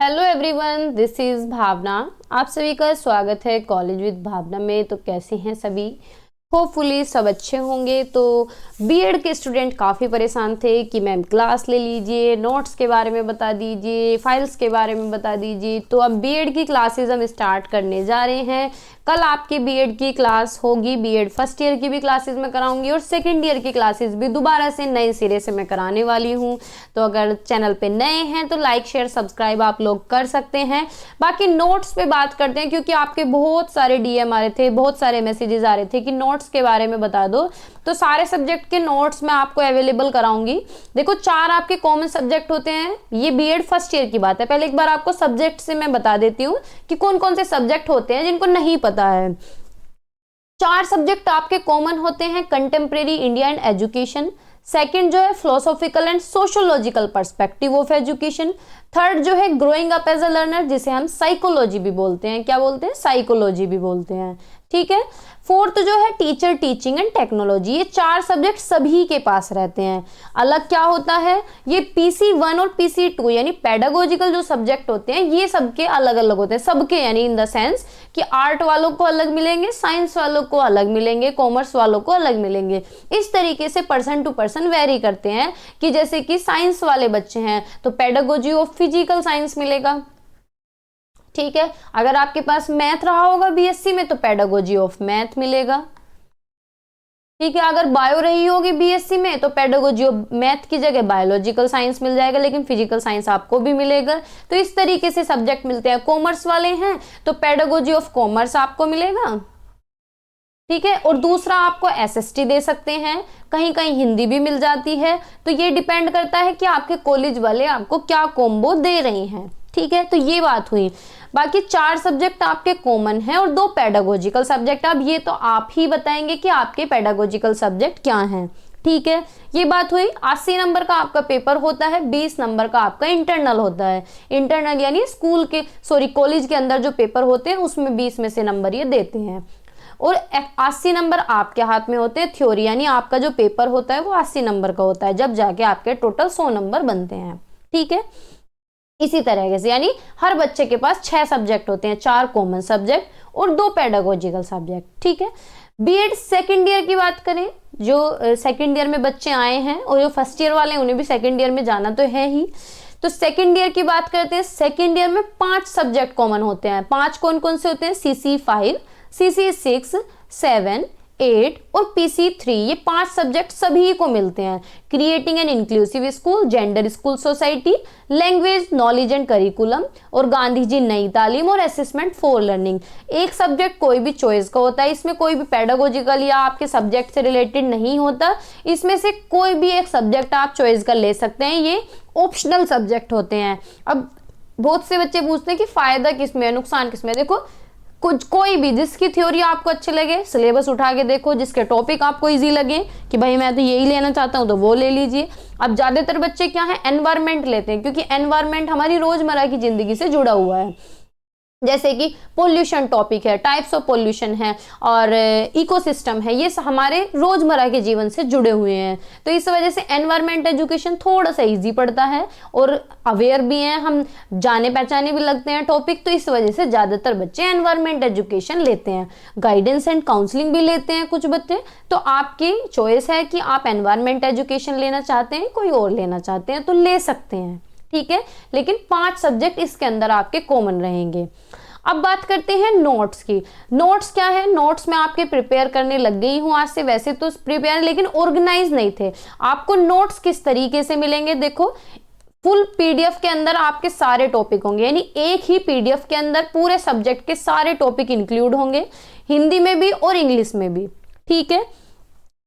Hello everyone, this is भावना। आप सभी का स्वागत है कॉलेज विद भावना में। तो कैसे हैं सभी? होपफुली सब अच्छे होंगे। तो बीएड के स्टूडेंट काफ़ी परेशान थे कि मैम क्लास ले लीजिए, नोट्स के बारे में बता दीजिए, फाइल्स के बारे में बता दीजिए। तो अब बीएड की क्लासेस हम स्टार्ट करने जा रहे हैं। कल आपकी बीएड की क्लास होगी। बीएड फर्स्ट ईयर की भी क्लासेस मैं कराऊंगी और सेकंड ईयर की क्लासेस भी दोबारा से नए सिरे से मैं कराने वाली हूँ। तो अगर चैनल पे नए हैं तो लाइक शेयर सब्सक्राइब आप लोग कर सकते हैं। बाकी नोट्स पे बात करते हैं, क्योंकि आपके बहुत सारे डीएम आ रहे थे, बहुत सारे मैसेजेस आ रहे थे कि नोट्स के बारे में बता दो। तो सारे सब्जेक्ट के नोट्स मैं आपको अवेलेबल कराऊंगी। देखो, 4 आपके कॉमन सब्जेक्ट होते हैं। ये बीएड फर्स्ट ईयर की बात है। पहले एक बार आपको सब्जेक्ट से मैं बता देती हूँ कि कौन कौन से सब्जेक्ट होते हैं जिनको नहीं पता है। 4 सब्जेक्ट आपके कॉमन होते हैं। Contemporary India and education, second जो है philosophical and sociological perspective of education, third जो है growing up as a learner, जिसे हम साइकोलॉजी भी बोलते हैं। क्या बोलते हैं? साइकोलॉजी भी बोलते हैं। ठीक है। फोर्थ जो है टीचर टीचिंग एंड टेक्नोलॉजी। ये 4 सब्जेक्ट सभी के पास रहते हैं। अलग क्या होता है? ये PC1 और PC2 यानी पेडागोजिकल जो सब्जेक्ट होते हैं ये सबके अलग अलग होते हैं। सबके यानी इन द सेंस कि आर्ट वालों को अलग मिलेंगे, साइंस वालों को अलग मिलेंगे, कॉमर्स वालों को अलग मिलेंगे। इस तरीके से पर्सन टू पर्सन वेरी करते हैं कि जैसे कि साइंस वाले बच्चे हैं तो पेडागोजी ऑफ फिजिकल साइंस मिलेगा। ठीक है। अगर आपके पास मैथ रहा होगा बीएससी में तो पेडागोजी ऑफ मैथ मिलेगा। ठीक है। अगर बायो रही होगी बीएससी में तो पेडागोजी ऑफ मैथ की जगह बायोलॉजिकल साइंस मिल जाएगा, लेकिन फिजिकल साइंस आपको भी मिलेगा। तो इस तरीके से सब्जेक्ट मिलते हैं। कॉमर्स वाले हैं तो पेडागोजी ऑफ कॉमर्स आपको मिलेगा। ठीक है। और दूसरा आपको एसएसटी दे सकते हैं, कहीं कहीं हिंदी भी मिल जाती है। तो ये डिपेंड करता है कि आपके कॉलेज वाले आपको क्या कॉम्बो दे रहे हैं। ठीक है। तो ये बात हुई। बाकी 4 सब्जेक्ट आपके कॉमन हैं और 2 पेडागोजिकल सब्जेक्ट। अब ये तो आप ही बताएंगे कि आपके पेडागोजिकल सब्जेक्ट क्या हैं। ठीक है। ये बात हुई। 80 नंबर का आपका पेपर होता है, 20 नंबर का आपका इंटरनल होता है। इंटरनल यानी स्कूल के कॉलेज के अंदर जो पेपर होते हैं उसमें 20 में से नंबर ये देते हैं। और 80 नंबर आपके हाथ में होते हैं थ्योरी, यानी आपका जो पेपर होता है वो 80 नंबर का होता है, जब जाके आपके टोटल 100 नंबर बनते हैं। ठीक है। इसी तरीके से यानी हर बच्चे के पास 6 सब्जेक्ट होते हैं, 4 कॉमन सब्जेक्ट और 2 पेडागोजिकल सब्जेक्ट। ठीक है। बीएड सेकेंड ईयर की बात करें, जो सेकेंड ईयर में बच्चे आए हैं और जो फर्स्ट ईयर वाले हैं उन्हें भी सेकेंड ईयर में जाना तो है ही। तो सेकेंड ईयर की बात करते हैं। सेकेंड ईयर में 5 सब्जेक्ट कॉमन होते हैं। 5 कौन कौन से होते हैं? CC5, CC6, 7, 8 और PC3। ये 5 सब्जेक्ट सभी को मिलते हैं। Creating an inclusive school, gender school society, language knowledge and curriculum और गांधी जी नई तालीम और असेसमेंट फॉर लर्निंग। एक सब्जेक्ट कोई भी चॉइस का होता है, इसमें कोई भी पेडागोजिकल या आपके सब्जेक्ट से रिलेटेड नहीं होता। इसमें से कोई भी एक सब्जेक्ट आप चॉइस का ले सकते हैं। ये ऑप्शनल सब्जेक्ट होते हैं। अब बहुत से बच्चे पूछते हैं कि फायदा किसमें है, नुकसान किसमें है। देखो, कुछ कोई भी जिसकी थ्योरी आपको अच्छे लगे, सिलेबस उठा के देखो, जिसके टॉपिक आपको इजी लगे कि भाई मैं तो यही लेना चाहता हूं तो वो ले लीजिए। अब ज्यादातर बच्चे क्या है, एनवायरमेंट लेते हैं, क्योंकि एनवायरमेंट हमारी रोजमर्रा की जिंदगी से जुड़ा हुआ है। जैसे कि पोल्यूशन टॉपिक है, टाइप्स ऑफ पोल्यूशन है और इकोसिस्टम है, ये हमारे रोजमर्रा के जीवन से जुड़े हुए हैं। तो इस वजह से एनवायरमेंट एजुकेशन थोड़ा सा इजी पड़ता है और अवेयर भी हैं हम, जाने पहचाने भी लगते हैं टॉपिक। तो इस वजह से ज्यादातर बच्चे एनवायरमेंट एजुकेशन लेते हैं। गाइडेंस एंड काउंसलिंग भी लेते हैं कुछ बच्चे। तो आपकी चॉइस है कि आप एनवायरमेंट एजुकेशन लेना चाहते हैं, कोई और लेना चाहते हैं तो ले सकते हैं। ठीक है। लेकिन 5 सब्जेक्ट इसके अंदर आपके कॉमन रहेंगे। अब बात करते हैं नोट्स की। नोट्स क्या है? नोट्स मैं आपके प्रिपेयर करने लग गई हूं आज से। वैसे तो प्रिपेयर लेकिन ऑर्गेनाइज नहीं थे। आपको नोट्स किस तरीके से मिलेंगे? देखो, फुल पीडीएफ के अंदर आपके सारे टॉपिक होंगे, यानी एक ही पीडीएफ के अंदर पूरे सब्जेक्ट के सारे टॉपिक इंक्लूड होंगे, हिंदी में भी और इंग्लिश में भी। ठीक है।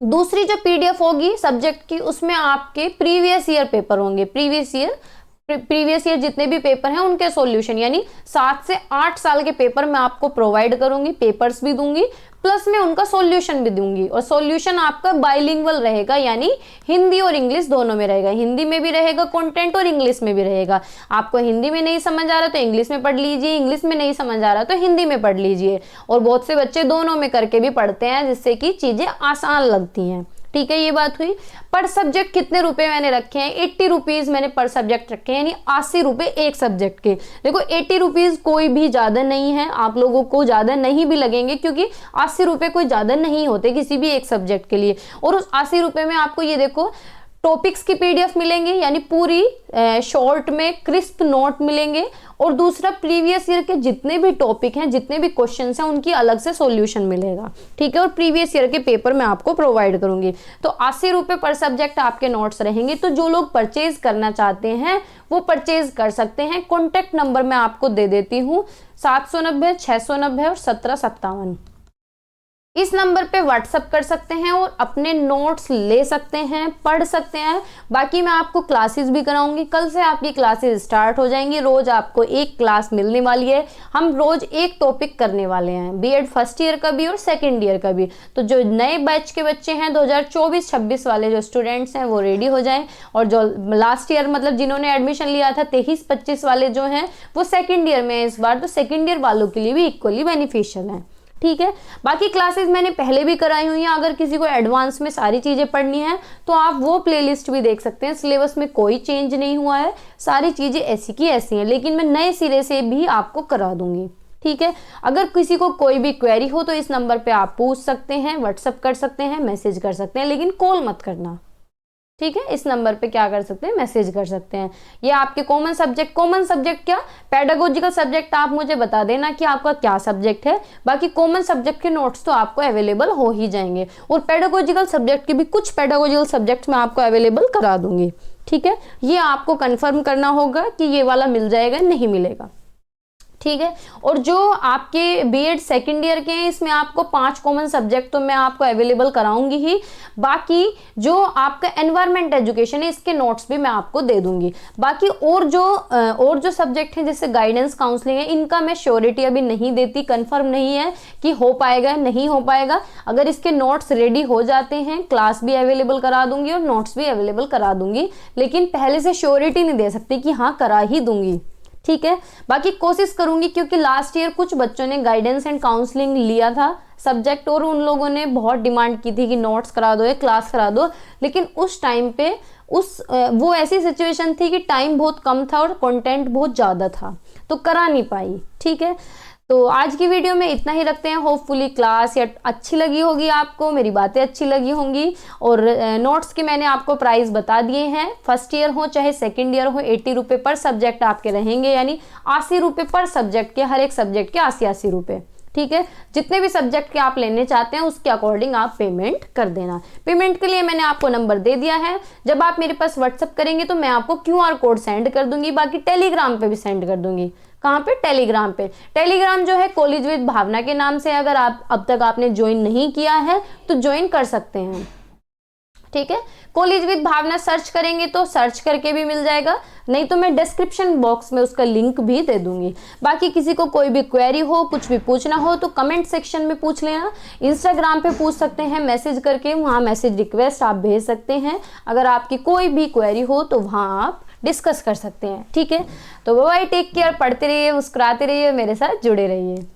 दूसरी जो पीडीएफ होगी सब्जेक्ट की, उसमें आपके प्रीवियस ईयर पेपर होंगे। प्रीवियस ईयर जितने भी पेपर हैं उनके सॉल्यूशन, यानी 7 से 8 साल के पेपर मैं आपको प्रोवाइड करूंगी, पेपर्स भी दूंगी, प्लस में उनका सॉल्यूशन भी दूंगी। और सॉल्यूशन आपका बाइलिंगुअल रहेगा, यानी हिंदी और इंग्लिश दोनों में रहेगा। हिंदी में भी रहेगा कंटेंट और इंग्लिश में भी रहेगा। आपको हिंदी में नहीं समझ आ रहा तो इंग्लिश में पढ़ लीजिए, इंग्लिश में नहीं समझ आ रहा तो हिंदी में पढ़ लीजिए। और बहुत से बच्चे दोनों में करके भी पढ़ते हैं, जिससे कि चीजें आसान लगती हैं। ठीक है, ये बात हुई। पर सब्जेक्ट कितने रुपए मैंने रखे हैं, 80 रुपीज मैंने पर सब्जेक्ट रखे हैं, यानी 80 रुपए एक सब्जेक्ट के। देखो 80 रुपीज कोई भी ज्यादा नहीं है, आप लोगों को ज्यादा नहीं भी लगेंगे, क्योंकि 80 रुपए कोई ज्यादा नहीं होते किसी भी एक सब्जेक्ट के लिए। और उस 80 रुपए में आपको ये देखो टॉपिक्स की पीडीएफ मिलेंगे, यानी पूरी शॉर्ट में क्रिस्प नोट मिलेंगे, और दूसरा प्रीवियस ईयर के जितने भी टॉपिक हैं, जितने भी क्वेश्चंस हैं, उनकी अलग से सॉल्यूशन मिलेगा। ठीक है, और प्रीवियस ईयर के पेपर मैं आपको प्रोवाइड करूंगी। तो 80 रुपए पर सब्जेक्ट आपके नोट्स रहेंगे। तो जो लोग परचेज करना चाहते हैं वो परचेज कर सकते हैं। कॉन्टेक्ट नंबर मैं आपको दे देती हूँ, 790 690 और 1757। इस नंबर पे व्हाट्सअप कर सकते हैं और अपने नोट्स ले सकते हैं, पढ़ सकते हैं। बाकी मैं आपको क्लासेस भी कराऊंगी। कल से आपकी क्लासेस स्टार्ट हो जाएंगी। रोज आपको एक क्लास मिलने वाली है। हम रोज एक टॉपिक करने वाले हैं, बीएड फर्स्ट ईयर का भी और सेकेंड ईयर का भी। तो जो नए बैच के बच्चे हैं 2024-26 वाले जो स्टूडेंट्स हैं वो रेडी हो जाएं, और जो लास्ट ईयर मतलब जिन्होंने एडमिशन लिया था 23-25 वाले जो हैं वो सेकेंड ईयर में है इस बार, तो सेकेंड ईयर वालों के लिए भी इक्वली बेनिफिशियल है। ठीक है, बाकी क्लासेस मैंने पहले भी कराई हुई हैं। अगर किसी को एडवांस में सारी चीजें पढ़नी है तो आप वो प्लेलिस्ट भी देख सकते हैं। सिलेबस में कोई चेंज नहीं हुआ है, सारी चीजें ऐसी की ऐसी हैं, लेकिन मैं नए सिरे से भी आपको करा दूंगी। ठीक है, अगर किसी को कोई भी क्वेरी हो तो इस नंबर पे आप पूछ सकते हैं, व्हाट्सअप कर सकते हैं, मैसेज कर सकते हैं, लेकिन कॉल मत करना। ठीक है, इस नंबर पे क्या कर सकते हैं, मैसेज कर सकते हैं। ये आपके कॉमन सब्जेक्ट क्या, पेडागोजिकल सब्जेक्ट आप मुझे बता देना कि आपका क्या सब्जेक्ट है। बाकी कॉमन सब्जेक्ट के नोट्स तो आपको अवेलेबल हो ही जाएंगे, और पेडागोजिकल सब्जेक्ट के भी कुछ पेडागोजिकल सब्जेक्ट मैं आपको अवेलेबल करा दूंगी। ठीक है, ये आपको कंफर्म करना होगा कि ये वाला मिल जाएगा नहीं मिलेगा। ठीक है, और जो आपके बीएड सेकेंड ईयर के हैं इसमें आपको 5 कॉमन सब्जेक्ट तो मैं आपको अवेलेबल कराऊंगी ही। बाकी जो आपका एनवायरमेंट एजुकेशन है इसके नोट्स भी मैं आपको दे दूंगी। बाकी और जो सब्जेक्ट हैं जैसे गाइडेंस काउंसलिंग है, इनका मैं श्योरिटी अभी नहीं देती, कंफर्म नहीं है कि हो पाएगा नहीं हो पाएगा। अगर इसके नोट्स रेडी हो जाते हैं क्लास भी अवेलेबल करा दूंगी और नोट्स भी अवेलेबल करा दूंगी, लेकिन पहले से श्योरिटी नहीं दे सकती कि हाँ करा ही दूंगी। ठीक है, बाकी कोशिश करूंगी, क्योंकि लास्ट ईयर कुछ बच्चों ने गाइडेंस एंड काउंसलिंग लिया था सब्जेक्ट, और उन लोगों ने बहुत डिमांड की थी कि नोट्स करा दो या क्लास करा दो, लेकिन उस टाइम पे वो ऐसी सिचुएशन थी कि टाइम बहुत कम था और कंटेंट बहुत ज़्यादा था, तो करा नहीं पाई। ठीक है, तो आज की वीडियो में इतना ही रखते हैं। होपफुली क्लास या अच्छी लगी होगी आपको, मेरी बातें अच्छी लगी होंगी, और नोट्स के मैंने आपको प्राइस बता दिए हैं। फर्स्ट ईयर हो चाहे सेकंड ईयर हो, 80 रुपये पर सब्जेक्ट आपके रहेंगे, यानी 80 रुपये पर सब्जेक्ट के, हर एक सब्जेक्ट के 80 रुपये। ठीक है, जितने भी सब्जेक्ट के आप लेने चाहते हैं उसके अकॉर्डिंग आप पेमेंट कर देना। पेमेंट के लिए मैंने आपको नंबर दे दिया है। जब आप मेरे पास व्हाट्सअप करेंगे तो मैं आपको QR कोड सेंड कर दूंगी, बाकी टेलीग्राम पे भी सेंड कर दूंगी। कहाँ पे, टेलीग्राम पे। टेलीग्राम जो है कॉलेज विद भावना के नाम से, अगर आप अब तक आपने ज्वाइन नहीं किया है तो ज्वाइन कर सकते हैं। ठीक है, कॉलेज विद भावना सर्च करेंगे तो सर्च करके भी मिल जाएगा, नहीं तो मैं डिस्क्रिप्शन बॉक्स में उसका लिंक भी दे दूंगी। बाकी किसी को कोई भी क्वेरी हो, कुछ भी पूछना हो तो कमेंट सेक्शन में पूछ लेना। इंस्टाग्राम पे पूछ सकते हैं मैसेज करके, वहाँ मैसेज रिक्वेस्ट आप भेज सकते हैं। अगर आपकी कोई भी क्वेरी हो तो वहाँ आप डिस्कस कर सकते हैं। ठीक है, तो बाय, टेक केयर, पढ़ते रहिए, मुस्कुराते रहिए, मेरे साथ जुड़े रहिए।